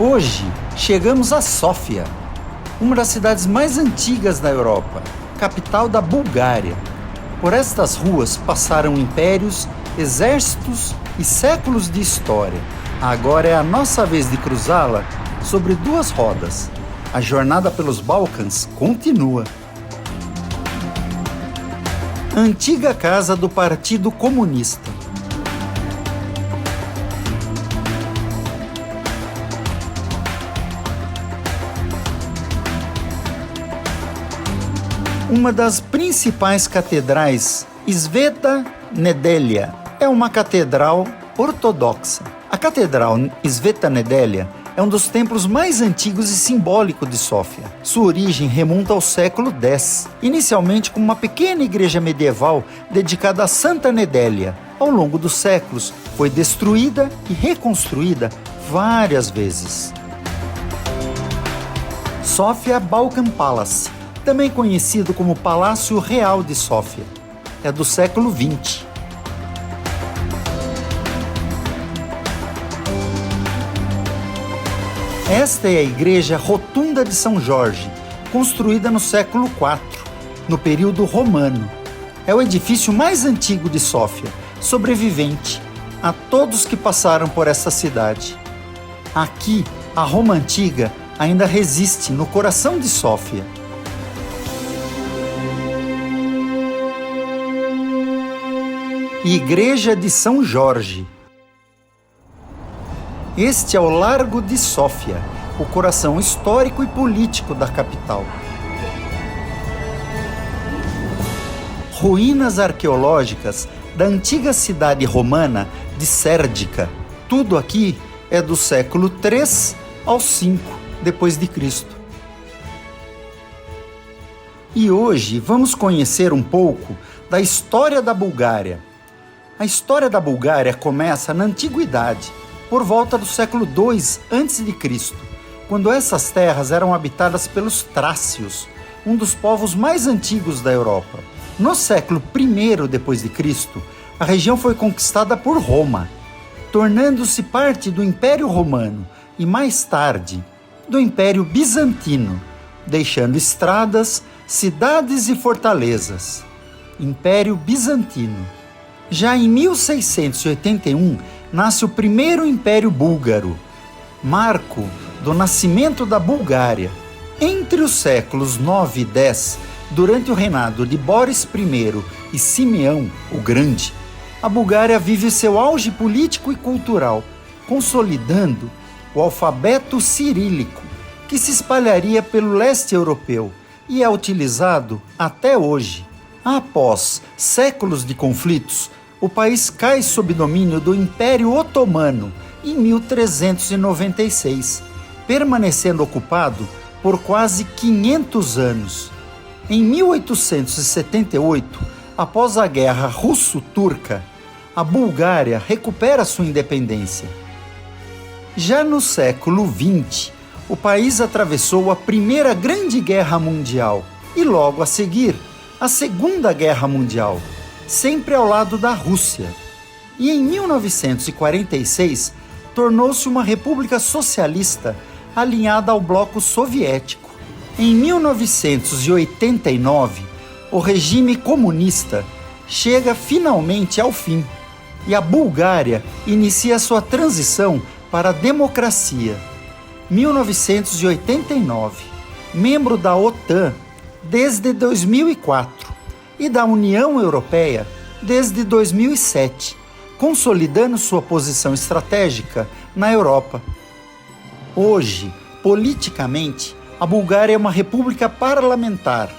Hoje, chegamos a Sófia, uma das cidades mais antigas da Europa, capital da Bulgária. Por estas ruas passaram impérios, exércitos e séculos de história. Agora é a nossa vez de cruzá-la sobre duas rodas. A jornada pelos Balcãs continua. Antiga casa do Partido Comunista. Uma das principais catedrais, Sveta Nedelya, é uma catedral ortodoxa. A Catedral Sveta Nedelya é um dos templos mais antigos e simbólicos de Sófia. Sua origem remonta ao século X, inicialmente como uma pequena igreja medieval dedicada a Santa Nedelya. Ao longo dos séculos, foi destruída e reconstruída várias vezes. Sofia Balkan Palace, também conhecido como Palácio Real de Sófia, é do século XX. Esta é a Igreja Rotunda de São Jorge, construída no século IV, no período romano. É o edifício mais antigo de Sófia, sobrevivente a todos que passaram por essa cidade. Aqui, a Roma Antiga ainda resiste no coração de Sófia. Igreja de São Jorge. Este é o Largo de Sófia, o coração histórico e político da capital. Ruínas arqueológicas da antiga cidade romana de Sérdica. Tudo aqui é do século III ao V depois de Cristo. E hoje vamos conhecer um pouco da história da Bulgária. A história da Bulgária começa na Antiguidade, por volta do século II a.C., quando essas terras eram habitadas pelos trácios, um dos povos mais antigos da Europa. No século I depois de Cristo, a região foi conquistada por Roma, tornando-se parte do Império Romano e mais tarde do Império Bizantino, deixando estradas, cidades e fortalezas. Império Bizantino. Já em 1681, nasce o primeiro Império Búlgaro, marco do nascimento da Bulgária. Entre os séculos 9 e 10, durante o reinado de Boris I e Simeão o Grande, a Bulgária vive seu auge político e cultural, consolidando o alfabeto cirílico, que se espalharia pelo leste europeu e é utilizado até hoje. Após séculos de conflitos, o país cai sob domínio do Império Otomano em 1396, permanecendo ocupado por quase 500 anos. Em 1878, após a Guerra Russo-Turca, a Bulgária recupera sua independência. Já no século XX, o país atravessou a Primeira Grande Guerra Mundial e logo a seguir, a Segunda Guerra Mundial, sempre ao lado da Rússia. E em 1946, tornou-se uma república socialista alinhada ao bloco soviético. Em 1989, o regime comunista chega finalmente ao fim e a Bulgária inicia sua transição para a democracia. 1989, membro da OTAN desde 2004 e da União Europeia desde 2007, consolidando sua posição estratégica na Europa. Hoje, politicamente, a Bulgária é uma república parlamentar.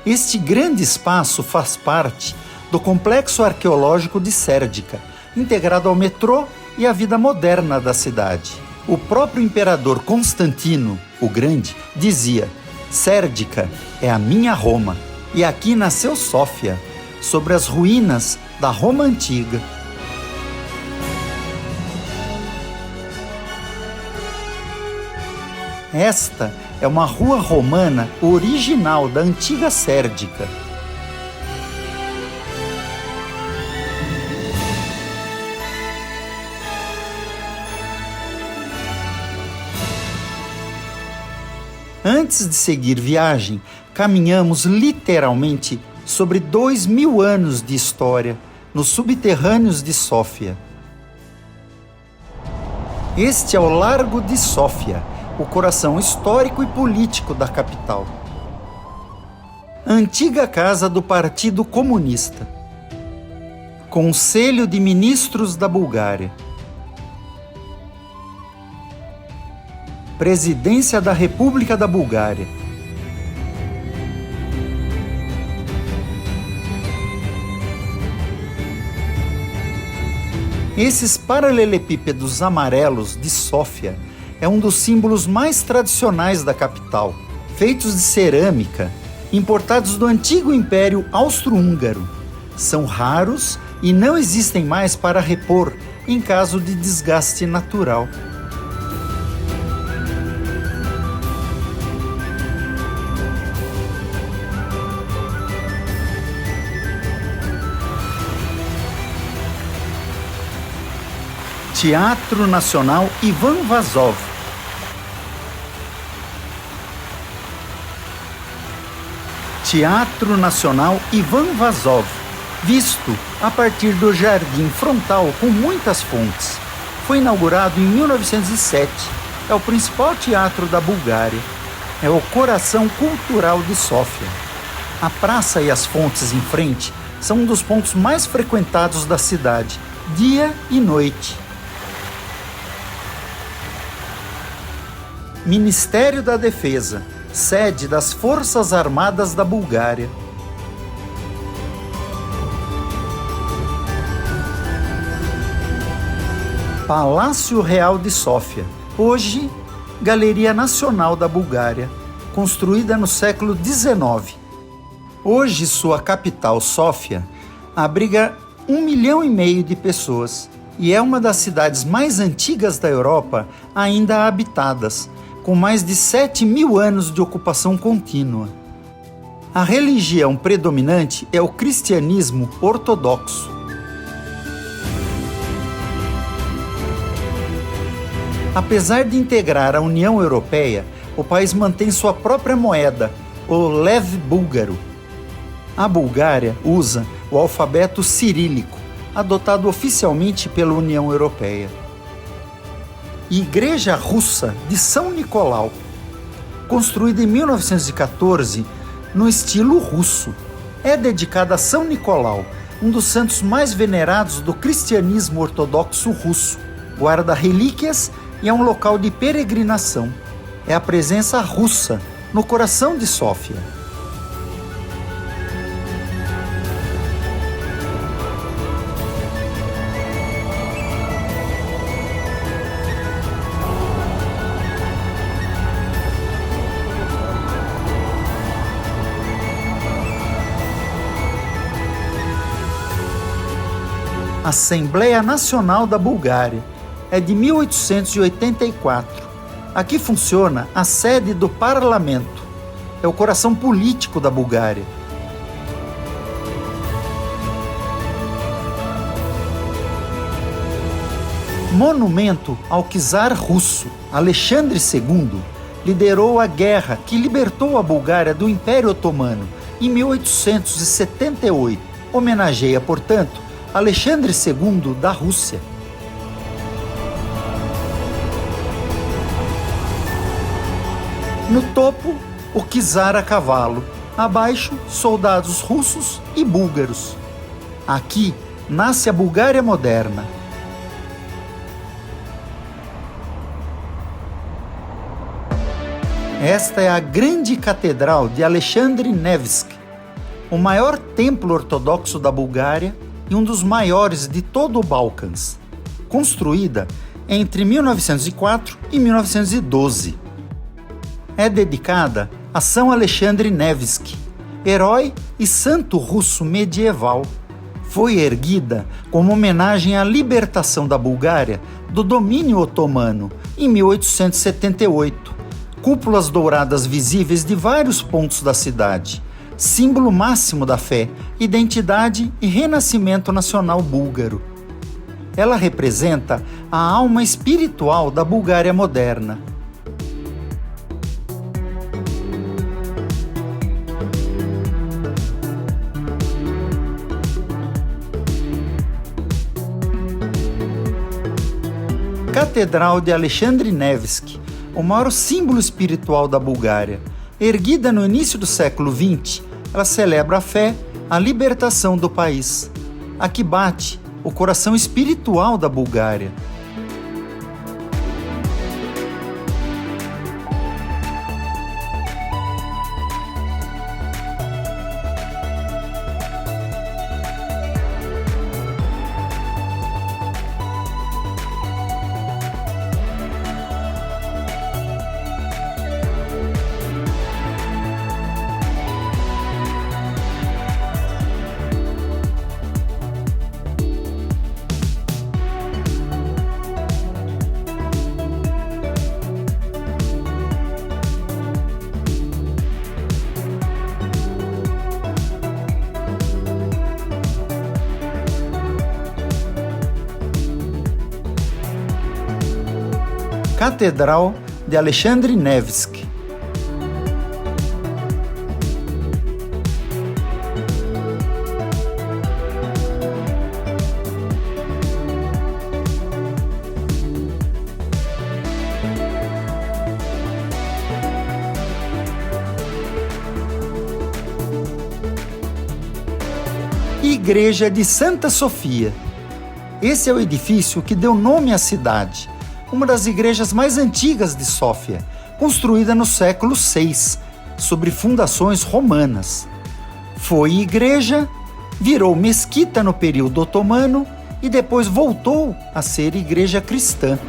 Este grande espaço faz parte do complexo arqueológico de Sérdica, integrado ao metrô e à vida moderna da cidade. O próprio imperador Constantino, o Grande, dizia: Sérdica é a minha Roma, e aqui nasceu Sófia, sobre as ruínas da Roma Antiga. Esta é uma rua romana original da antiga Sérdica. Antes de seguir viagem, caminhamos literalmente sobre 2000 anos de história nos subterrâneos de Sófia. Este é o Largo de Sófia, o coração histórico e político da capital. Antiga casa do Partido Comunista. Conselho de Ministros da Bulgária. Presidência da República da Bulgária. Esses paralelepípedos amarelos de Sófia é um dos símbolos mais tradicionais da capital, feitos de cerâmica, importados do antigo Império Austro-Húngaro. São raros e não existem mais para repor em caso de desgaste natural. Teatro Nacional Ivan Vazov. Teatro Nacional Ivan Vazov, visto a partir do jardim frontal com muitas fontes. Foi inaugurado em 1907. É o principal teatro da Bulgária. É o coração cultural de Sófia. A praça e as fontes em frente são um dos pontos mais frequentados da cidade, dia e noite. Ministério da Defesa, sede das Forças Armadas da Bulgária. Palácio Real de Sófia, hoje Galeria Nacional da Bulgária, construída no século XIX. Hoje sua capital, Sófia, abriga 1,5 milhão de pessoas e é uma das cidades mais antigas da Europa ainda habitadas, com mais de 7.000 anos de ocupação contínua. A religião predominante é o cristianismo ortodoxo. Apesar de integrar a União Europeia, o país mantém sua própria moeda, o lev búlgaro. A Bulgária usa o alfabeto cirílico, adotado oficialmente pela União Europeia. Igreja Russa de São Nicolau, construída em 1914 no estilo russo. É dedicada a São Nicolau, um dos santos mais venerados do cristianismo ortodoxo russo. Guarda relíquias e é um local de peregrinação. É a presença russa no coração de Sófia. Assembleia Nacional da Bulgária, é de 1884. Aqui funciona a sede do parlamento. É o coração político da Bulgária. Monumento ao czar russo. Alexandre II liderou a guerra que libertou a Bulgária do Império Otomano em 1878. Homenageia, portanto, Alexandre II da Rússia. No topo, o czar a cavalo. Abaixo, soldados russos e búlgaros. Aqui nasce a Bulgária moderna. Esta é a grande catedral de Alexandre Nevski, o maior templo ortodoxo da Bulgária e um dos maiores de todo o Balcãs, construída entre 1904 e 1912. É dedicada a São Alexandre Nevski, herói e santo russo medieval. Foi erguida como homenagem à libertação da Bulgária do domínio otomano em 1878. Cúpulas douradas visíveis de vários pontos da cidade, símbolo máximo da fé, identidade e renascimento nacional búlgaro. Ela representa a alma espiritual da Bulgária moderna. Catedral de Alexandre Nevski, o maior símbolo espiritual da Bulgária. Erguida no início do século XX, ela celebra a fé, a libertação do país. Aqui bate o coração espiritual da Bulgária. Catedral de Alexandre Nevski. Igreja de Santa Sofia. Esse é o edifício que deu nome à cidade, uma das igrejas mais antigas de Sófia, construída no século VI, sobre fundações romanas. Foi igreja, virou mesquita no período otomano e depois voltou a ser igreja cristã.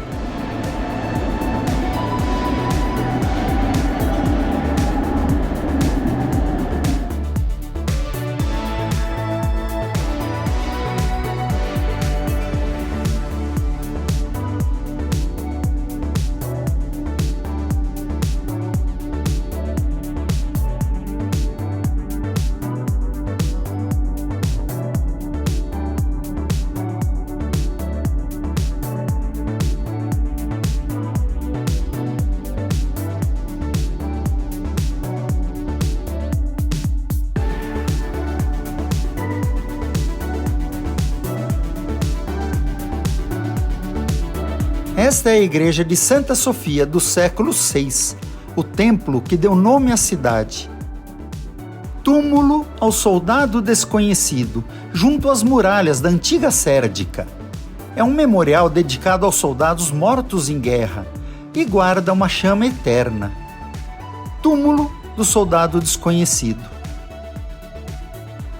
Esta é a igreja de Santa Sofia do século VI, o templo que deu nome à cidade. Túmulo ao soldado desconhecido, junto às muralhas da antiga Sérdica. É um memorial dedicado aos soldados mortos em guerra e guarda uma chama eterna. Túmulo do soldado desconhecido.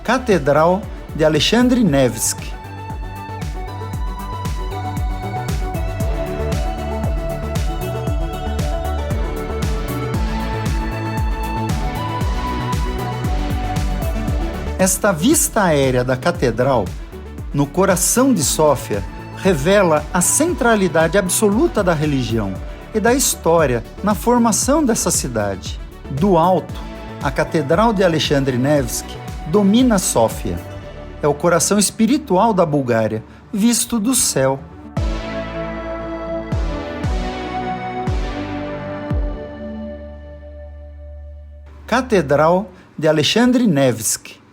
Catedral de Alexandre Nevski. Esta vista aérea da catedral, no coração de Sófia, revela a centralidade absoluta da religião e da história na formação dessa cidade. Do alto, a Catedral de Alexandre Nevski domina Sófia. É o coração espiritual da Bulgária, visto do céu. Catedral de Alexandre Nevski.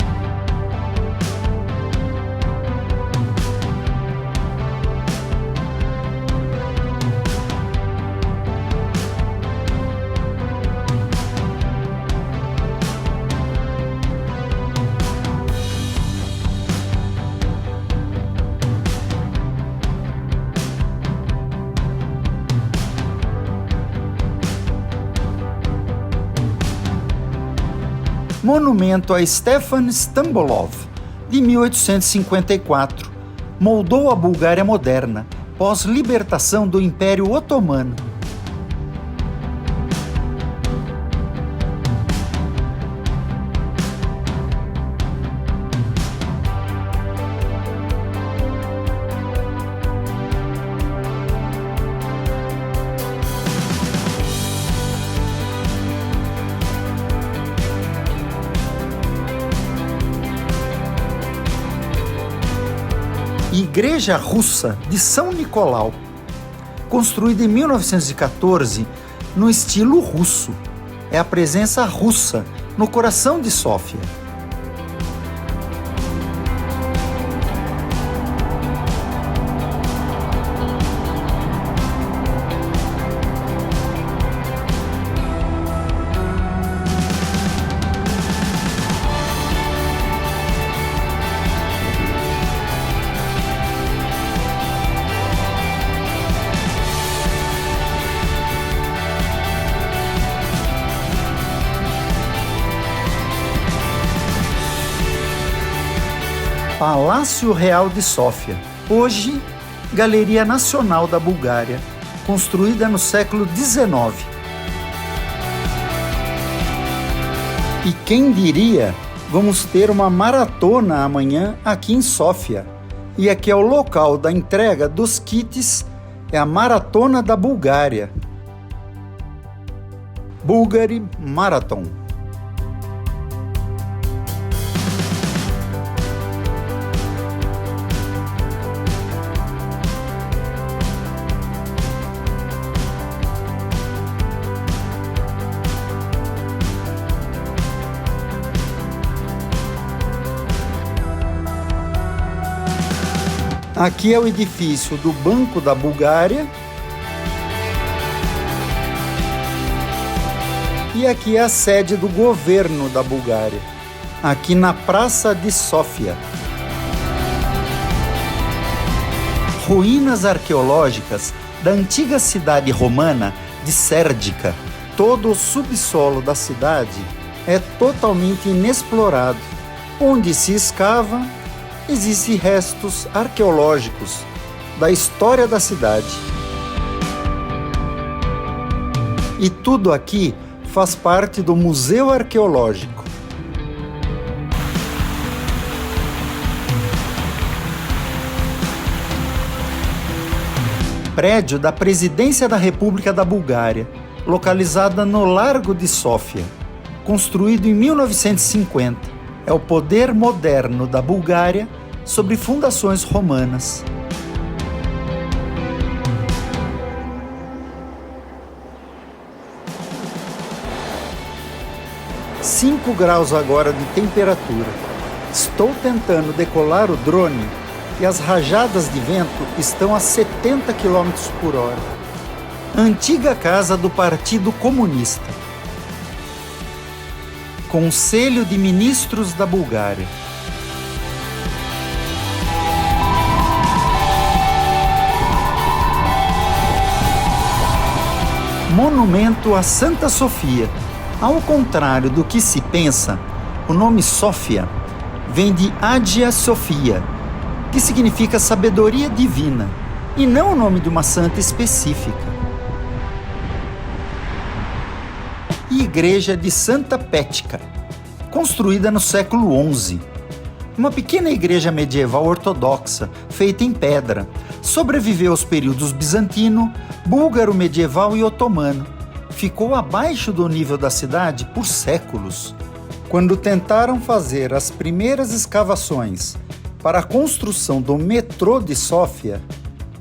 Monumento a Stefan Stambolov, de 1854, moldou a Bulgária moderna, pós-libertação do Império Otomano. Igreja Russa de São Nicolau, construída em 1914 no estilo russo. É a presença russa no coração de Sófia. Palácio Real de Sófia, hoje Galeria Nacional da Bulgária, construída no século XIX. E quem diria, vamos ter uma maratona amanhã aqui em Sófia. E aqui é o local da entrega dos kits, é a Maratona da Bulgária. Bulgari Marathon. Aqui é o edifício do Banco da Bulgária. E aqui é a sede do governo da Bulgária, aqui na Praça de Sófia. Ruínas arqueológicas da antiga cidade romana de Sérdica. Todo o subsolo da cidade é totalmente inexplorado. Onde se escava, existem restos arqueológicos da história da cidade. E tudo aqui faz parte do Museu Arqueológico. Prédio da Presidência da República da Bulgária, localizada no Largo de Sófia, construído em 1950. É o poder moderno da Bulgária sobre fundações romanas. 5 graus agora de temperatura. Estou tentando decolar o drone e as rajadas de vento estão a 70 km por hora. Antiga casa do Partido Comunista. Conselho de Ministros da Bulgária. Monumento a Santa Sofia. Ao contrário do que se pensa, o nome Sófia vem de Hagia Sophia, que significa sabedoria divina, e não o nome de uma santa específica. Igreja de Santa Pética, construída no século XI. Uma pequena igreja medieval ortodoxa, feita em pedra, sobreviveu aos períodos bizantino, búlgaro medieval e otomano. Ficou abaixo do nível da cidade por séculos. Quando tentaram fazer as primeiras escavações para a construção do metrô de Sófia,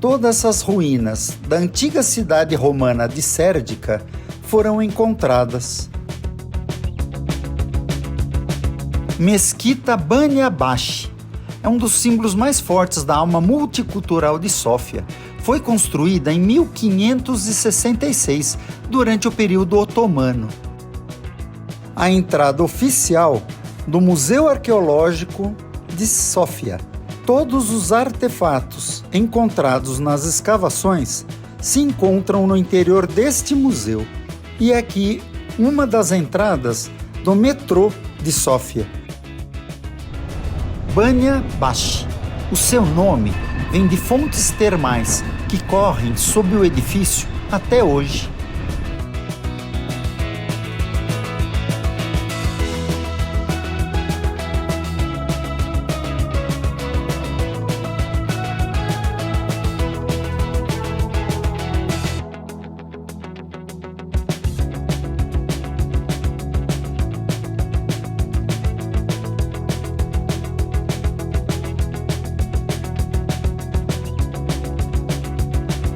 todas essas ruínas da antiga cidade romana de Sérdica foram encontradas. Mesquita Banja Bashi é um dos símbolos mais fortes da alma multicultural de Sófia. Foi construída em 1566, durante o período otomano. A entrada oficial do Museu Arqueológico de Sófia. Todos os artefatos encontrados nas escavações se encontram no interior deste museu. E aqui uma das entradas do metrô de Sófia. Banja Bashi. O seu nome vem de fontes termais que correm sob o edifício até hoje.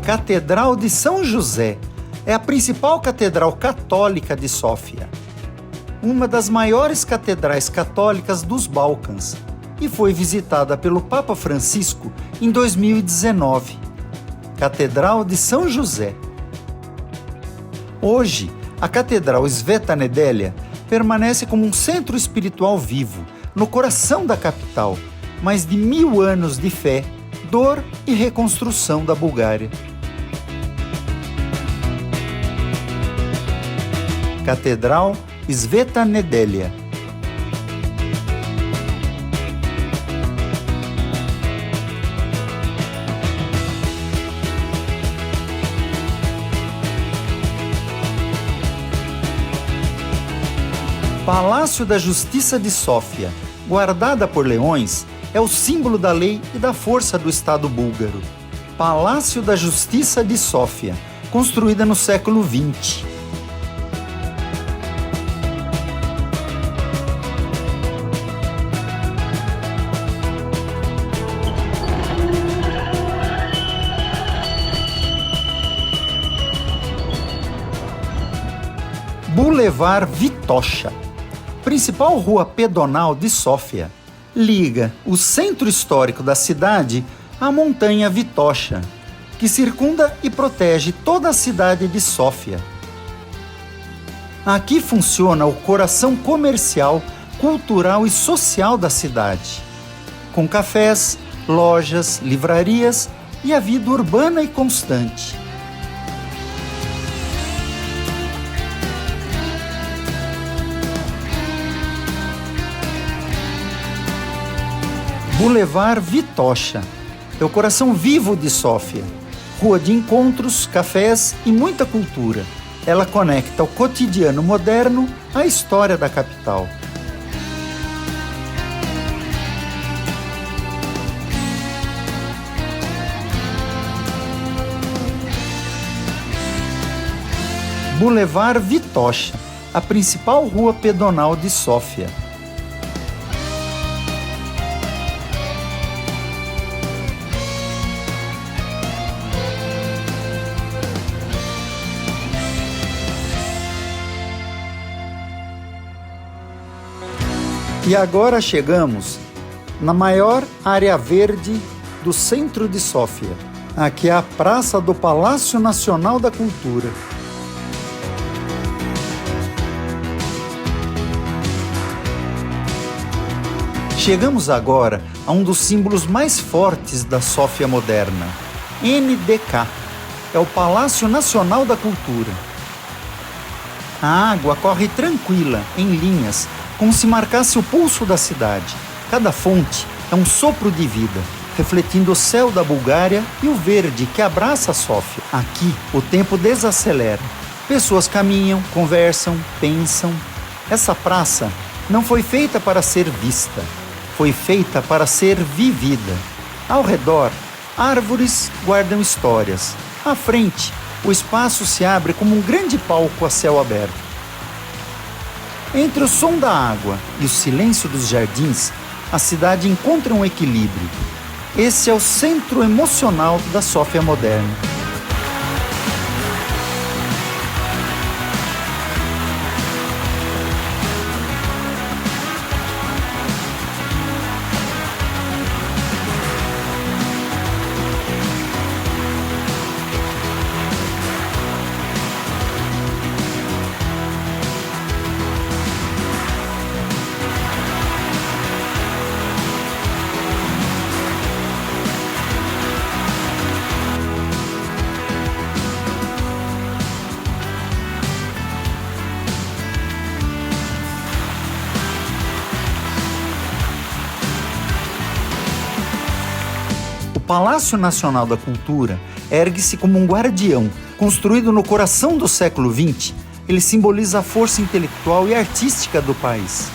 Catedral de São José é a principal catedral católica de Sófia, uma das maiores catedrais católicas dos Balcãs, e foi visitada pelo Papa Francisco em 2019. Catedral de São José. Hoje, a Catedral Sveta Nedelya permanece como um centro espiritual vivo, no coração da capital, mais de 1000 anos de fé, dor e reconstrução da Bulgária. Catedral Sveta Nedelya. Palácio da Justiça de Sófia, guardada por leões, é o símbolo da lei e da força do Estado búlgaro. Palácio da Justiça de Sófia, construída no século XX. Boulevard Vitocha, principal rua pedonal de Sófia, liga o centro histórico da cidade à montanha Vitocha, que circunda e protege toda a cidade de Sófia. Aqui funciona o coração comercial, cultural e social da cidade, com cafés, lojas, livrarias e a vida urbana e constante. Boulevard Vitocha é o coração vivo de Sófia, rua de encontros, cafés e muita cultura. Ela conecta o cotidiano moderno à história da capital. Boulevard Vitocha, a principal rua pedonal de Sófia. E agora chegamos na maior área verde do centro de Sófia. Aqui é a Praça do Palácio Nacional da Cultura. Chegamos agora a um dos símbolos mais fortes da Sófia moderna, NDK, é o Palácio Nacional da Cultura. A água corre tranquila, em linhas, como se marcasse o pulso da cidade. Cada fonte é um sopro de vida, refletindo o céu da Bulgária e o verde que abraça a Sófia. Aqui, o tempo desacelera. Pessoas caminham, conversam, pensam. Essa praça não foi feita para ser vista, foi feita para ser vivida. Ao redor, árvores guardam histórias. À frente, o espaço se abre como um grande palco a céu aberto. Entre o som da água e o silêncio dos jardins, a cidade encontra um equilíbrio. Esse é o centro emocional da Sófia moderna. O Palácio Nacional da Cultura ergue-se como um guardião. Construído no coração do século XX, ele simboliza a força intelectual e artística do país.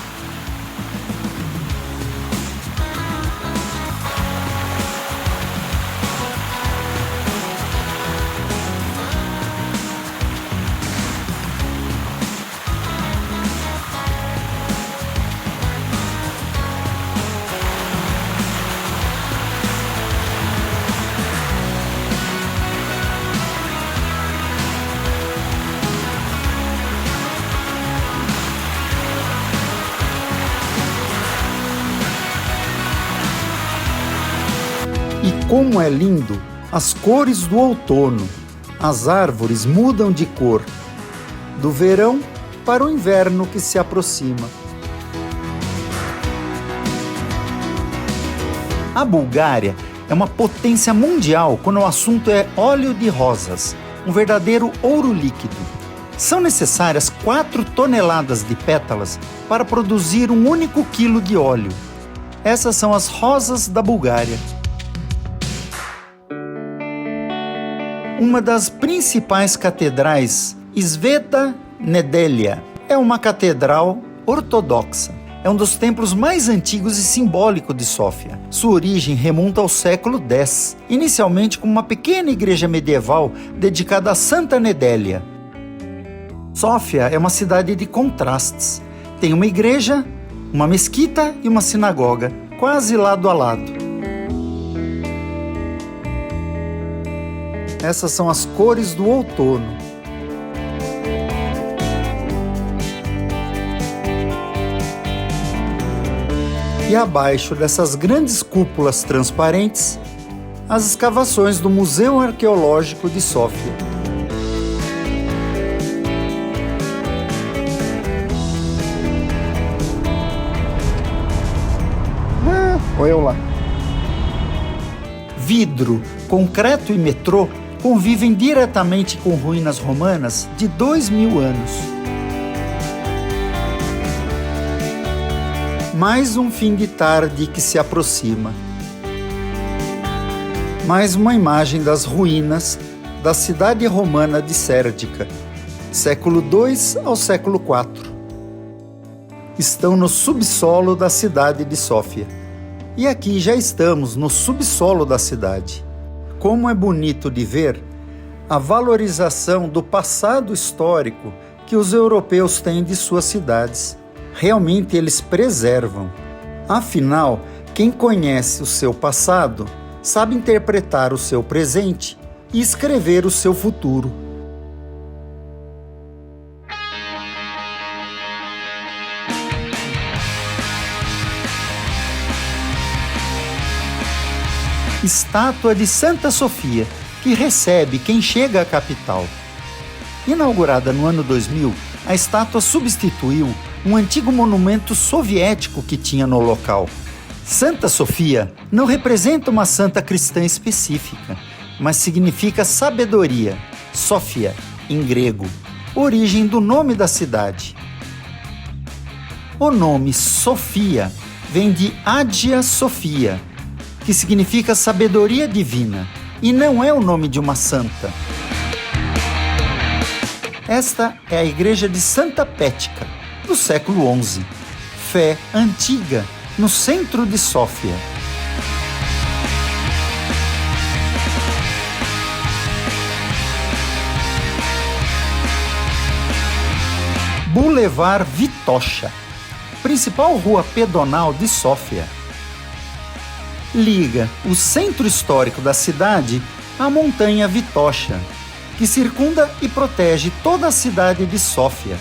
E como é lindo as cores do outono. As árvores mudam de cor, do verão para o inverno que se aproxima. A Bulgária é uma potência mundial quando o assunto é óleo de rosas, um verdadeiro ouro líquido. São necessárias 4 toneladas de pétalas para produzir um único quilo de óleo. Essas são as rosas da Bulgária. Uma das principais catedrais, Sveta Nedelya, é uma catedral ortodoxa. É um dos templos mais antigos e simbólicos de Sófia. Sua origem remonta ao século X, inicialmente como uma pequena igreja medieval dedicada a Santa Nedélia. Sófia é uma cidade de contrastes. Tem uma igreja, uma mesquita e uma sinagoga, quase lado a lado. Essas são as cores do outono. E abaixo dessas grandes cúpulas transparentes, as escavações do Museu Arqueológico de Sófia. Olha eu lá. Vidro, concreto e metrô convivem diretamente com ruínas romanas de 2000 anos. Mais um fim de tarde que se aproxima. Mais uma imagem das ruínas da cidade romana de Sérdica, século II ao século IV. Estão no subsolo da cidade de Sófia. E aqui já estamos no subsolo da cidade. Como é bonito de ver a valorização do passado histórico que os europeus têm de suas cidades. Realmente eles preservam. Afinal, quem conhece o seu passado sabe interpretar o seu presente e escrever o seu futuro. Estátua de Santa Sofia, que recebe quem chega à capital. Inaugurada no ano 2000, a estátua substituiu um antigo monumento soviético que tinha no local. Santa Sofia não representa uma santa cristã específica, mas significa sabedoria, Sofia, em grego, origem do nome da cidade. O nome Sofia vem de Hagia Sophia, que significa sabedoria divina, e não é o nome de uma santa. Esta é a igreja de Santa Pética, do século XI, fé antiga, no centro de Sófia. Boulevard Vitocha, principal rua pedonal de Sófia. Liga o centro histórico da cidade à montanha Vitocha, que circunda e protege toda a cidade de Sófia.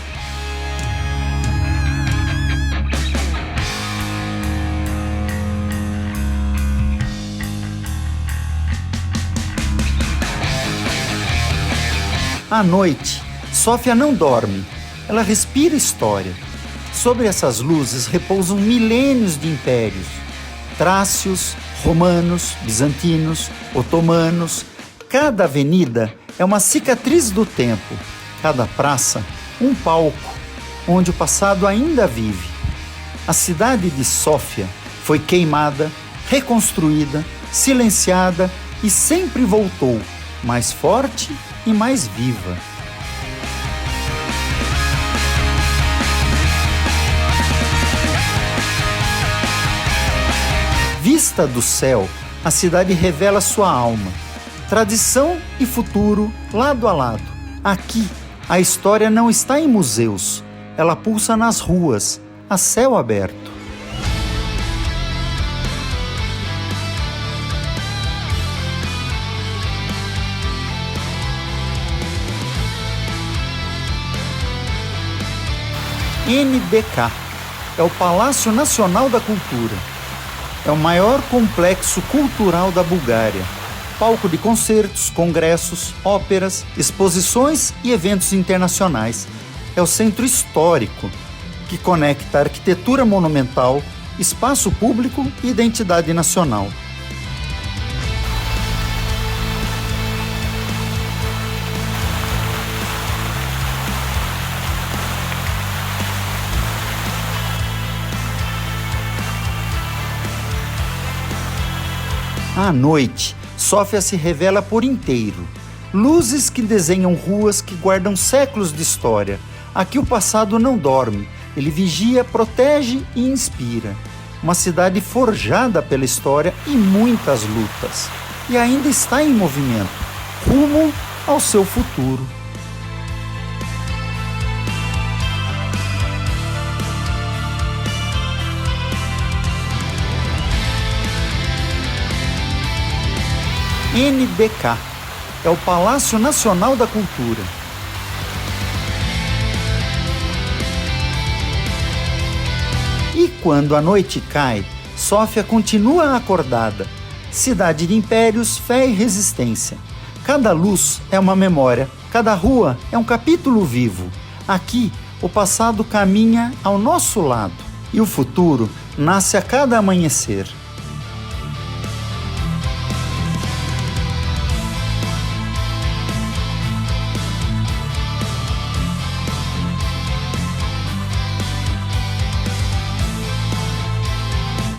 À noite, Sófia não dorme, ela respira história. Sobre essas luzes repousam milênios de impérios. Trácios, romanos, bizantinos, otomanos. Cada avenida é uma cicatriz do tempo, cada praça um palco, onde o passado ainda vive. A cidade de Sófia foi queimada, reconstruída, silenciada e sempre voltou, mais forte e mais viva. Vista do céu, a cidade revela sua alma. Tradição e futuro, lado a lado. Aqui, a história não está em museus. Ela pulsa nas ruas, a céu aberto. NDK é o Palácio Nacional da Cultura. É o maior complexo cultural da Bulgária. Palco de concertos, congressos, óperas, exposições e eventos internacionais. É o centro histórico, que conecta arquitetura monumental, espaço público e identidade nacional. À noite, Sófia se revela por inteiro. Luzes que desenham ruas que guardam séculos de história. Aqui o passado não dorme, Ele vigia, protege e inspira. Uma cidade forjada pela história e muitas lutas. E ainda está em movimento, rumo ao seu futuro. NBK é o Palácio Nacional da Cultura. E quando a noite cai, Sófia continua acordada. Cidade de impérios, fé e resistência. Cada luz é uma memória, cada rua é um capítulo vivo. Aqui, o passado caminha ao nosso lado e o futuro nasce a cada amanhecer.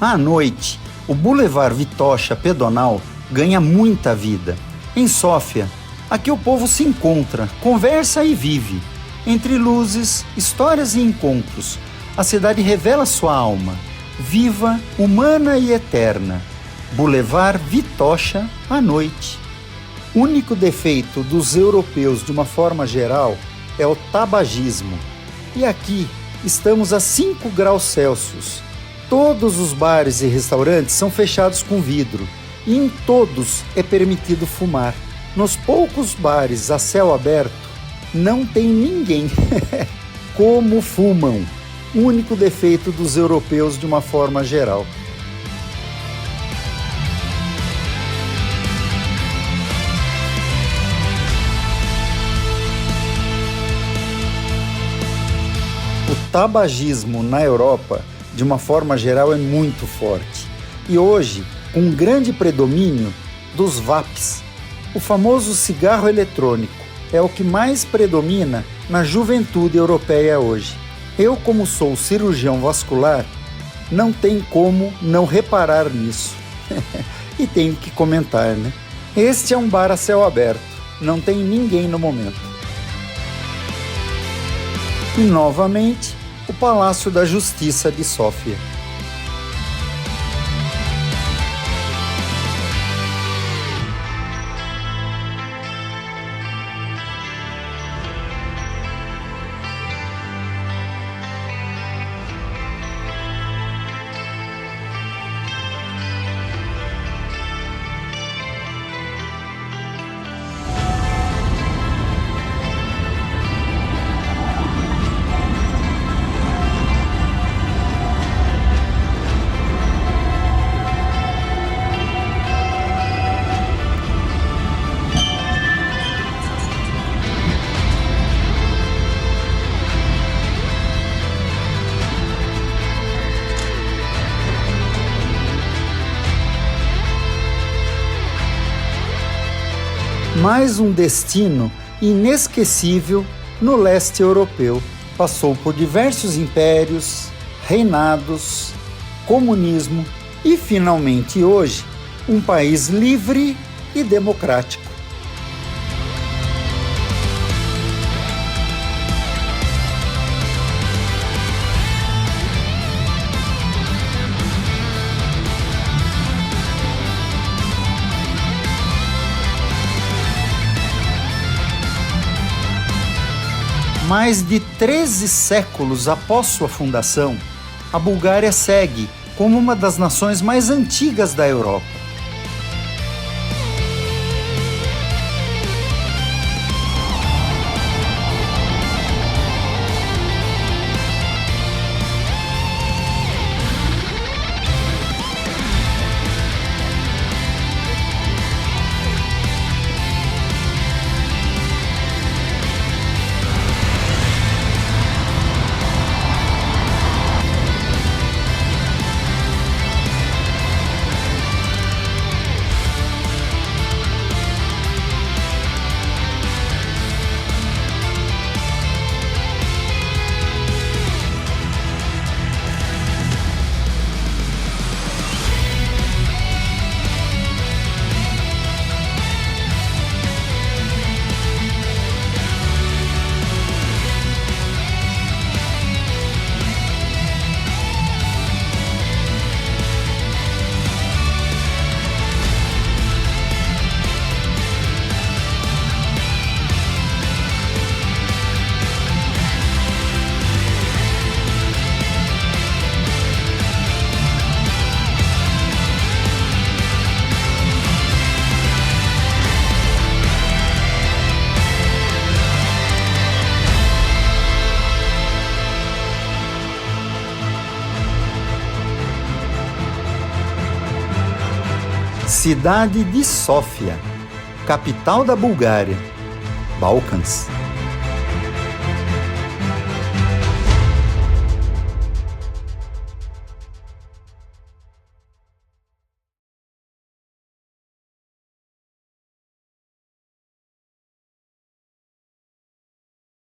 À noite, o Boulevard Vitocha Pedonal ganha muita vida. Em Sófia, aqui o povo se encontra, conversa e vive. Entre luzes, histórias e encontros, a cidade revela sua alma, viva, humana e eterna. Boulevard Vitocha à noite. O único defeito dos europeus de uma forma geral é o tabagismo. E aqui estamos a 5 graus Celsius. Todos os bares e restaurantes são fechados com vidro e em todos é permitido fumar. Nos poucos bares a céu aberto, não tem ninguém. Como fumam! Único defeito dos europeus de uma forma geral. O tabagismo na Europa, de uma forma geral, é muito forte. E hoje, com um grande predomínio dos vapes. O famoso cigarro eletrônico é o que mais predomina na juventude europeia hoje. Eu, como sou cirurgião vascular, não tem como não reparar nisso. E tenho que comentar, né? Este é um bar a céu aberto, não tem ninguém no momento. E novamente, o Palácio da Justiça de Sófia. Mais um destino inesquecível no leste europeu. Passou por diversos impérios, reinados, comunismo e, finalmente, hoje, um país livre e democrático. Mais de 13 séculos após sua fundação, a Bulgária segue como uma das nações mais antigas da Europa. Cidade de Sófia, capital da Bulgária, Balcãs.